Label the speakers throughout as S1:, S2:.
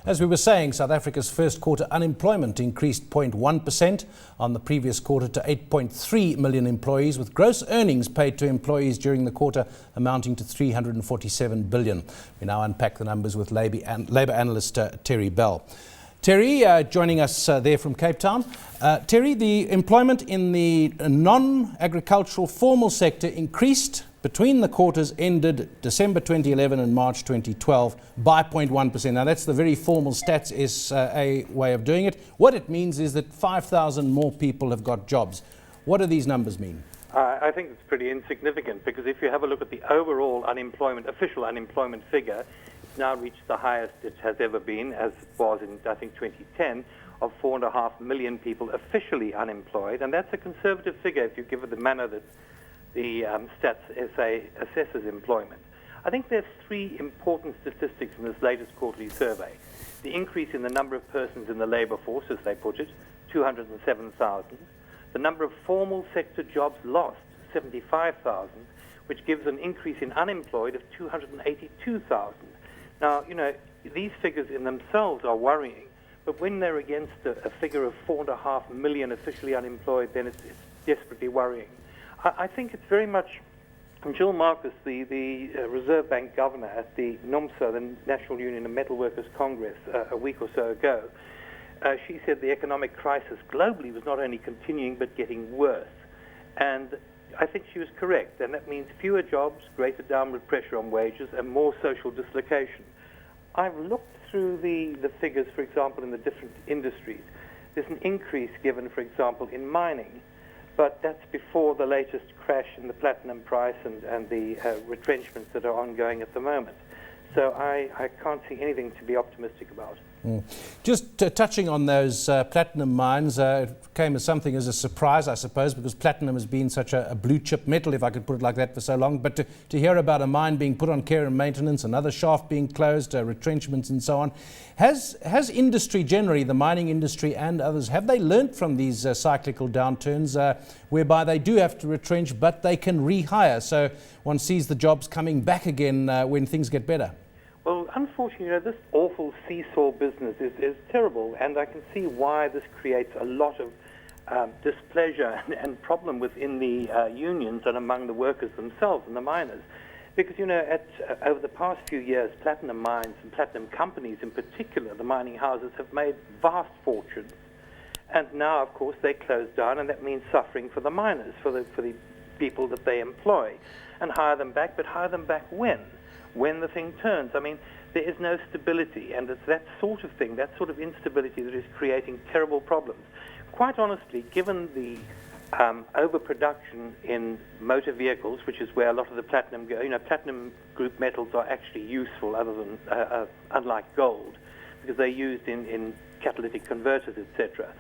S1: As we were saying, South Africa's first quarter unemployment increased 0.1% on the previous quarter to 8.3 million employees, with gross earnings paid to employees during the quarter amounting to 347 billion. We now unpack the numbers with Labour analyst Terry Bell. Terry, joining us there from Cape Town. Terry, the employment in the non-agricultural formal sector increased between the quarters ended December 2011 and March 2012 by 0.1%. Now, that's the very formal stats is a way of doing it. What it means is that 5,000 more people have got jobs. What do these numbers mean?
S2: I think it's pretty insignificant, because if you have a look at the overall official unemployment figure, it's now reached the highest it has ever been, as it was in, I think, 2010, of 4.5 million people officially unemployed. And that's a conservative figure if you give it the manner that the Stats SA assesses employment. I think there's three important statistics in this latest quarterly survey. The increase in the number of persons in the labour force, as they put it, 207,000. The number of formal sector jobs lost, 75,000, which gives an increase in unemployed of 282,000. Now, you know, these figures in themselves are worrying, but when they're against a figure of 4.5 million officially unemployed, then it's desperately worrying. I think it's very much, Jill Marcus, the Reserve Bank governor at the NUMSA, the National Union of Metal Workers Congress, a week or so ago, she said the economic crisis globally was not only continuing but getting worse. And I think she was correct, and that means fewer jobs, greater downward pressure on wages, and more social dislocation. I've looked through the figures, for example, in the different industries. There's an increase given, for example, in mining, but that's before the latest crash in the platinum price and the retrenchments that are ongoing at the moment. So I can't see anything to be optimistic about.
S1: Just touching on those platinum mines, it came as something as a surprise, I suppose, because platinum has been such a blue chip metal, if I could put it like that, for so long. But to hear about a mine being put on care and maintenance, another shaft being closed, retrenchments and so on, has industry generally, the mining industry and others, have they learnt from these cyclical downturns whereby they do have to retrench but they can rehire? So one sees the jobs coming back again when things get better.
S2: Well, unfortunately, you know, this awful seesaw business is terrible, and I can see why this creates a lot of displeasure and problem within the unions and among the workers themselves and the miners. Because, you know, over the past few years, platinum mines and platinum companies in particular, the mining houses, have made vast fortunes. And now, of course, they close down, and that means suffering for the miners, for the people that they employ, and hire them back, but hire them back when the thing turns. I mean, there is no stability, and it's that sort of thing, that sort of instability that is creating terrible problems. Quite honestly, given the overproduction in motor vehicles, which is where a lot of the platinum go, you know, platinum group metals are actually useful other than, unlike gold, because they're used in catalytic converters, etc.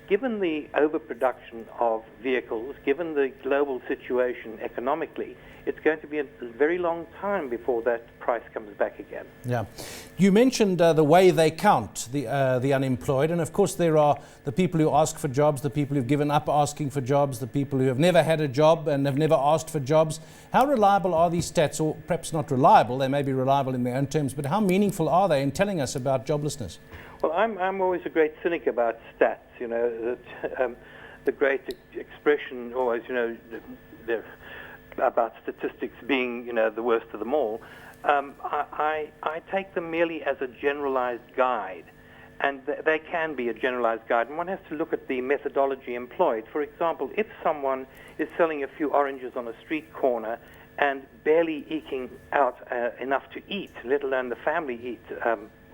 S2: Given the overproduction of vehicles, given the global situation economically, it's going to be a very long time before that price comes back again.
S1: Yeah. You mentioned the way they count the unemployed, and of course there are the people who ask for jobs, the people who've given up asking for jobs, the people who have never had a job and have never asked for jobs. How reliable are these stats, or perhaps not reliable, they may be reliable in their own terms, but how meaningful are they in telling us about joblessness?
S2: Well, I'm always a great cynic about stats, you know, that the great expression always, you know, about statistics being, you know, the worst of them all. I take them merely as a generalized guide, and they can be a generalized guide, and one has to look at the methodology employed. For example, if someone is selling a few oranges on a street corner and barely eking out enough to eat, let alone the family eat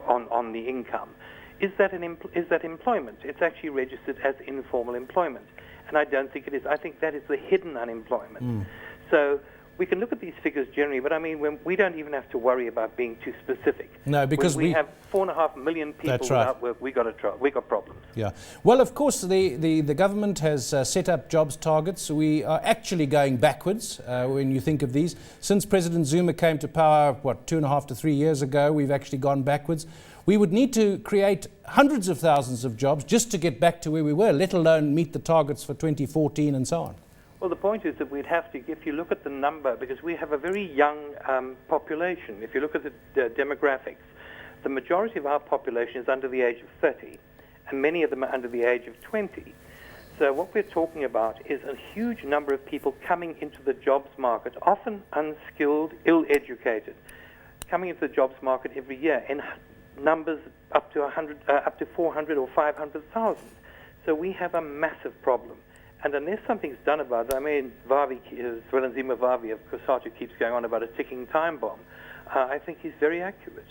S2: on the income, is that employment? It's actually registered as informal employment, and I don't think it is. I think that is the hidden unemployment. So we can look at these figures generally, but I mean, we don't even have to worry about being too specific.
S1: No, because
S2: when we have 4.5 million people without work, we got problems.
S1: Yeah. Well, of course, the government has set up jobs targets. We are actually going backwards when you think of these. Since President Zuma came to power, 2.5 to 3 years ago, we've actually gone backwards. We would need to create hundreds of thousands of jobs just to get back to where we were, let alone meet the targets for 2014 and so on.
S2: Well, the point is that we'd have to, if you look at the number, because we have a very young population. If you look at the demographics, The majority of our population is under the age of 30, and many of them are under the age of 20. So what we're talking about is a huge number of people coming into the jobs market, often unskilled, ill-educated, coming into the jobs market every year in numbers up to 400 or 500,000. So we have a massive problem. And unless something's done about it, I mean, Zwelinzima Vavi of COSATU keeps going on about a ticking time bomb. I think he's very accurate.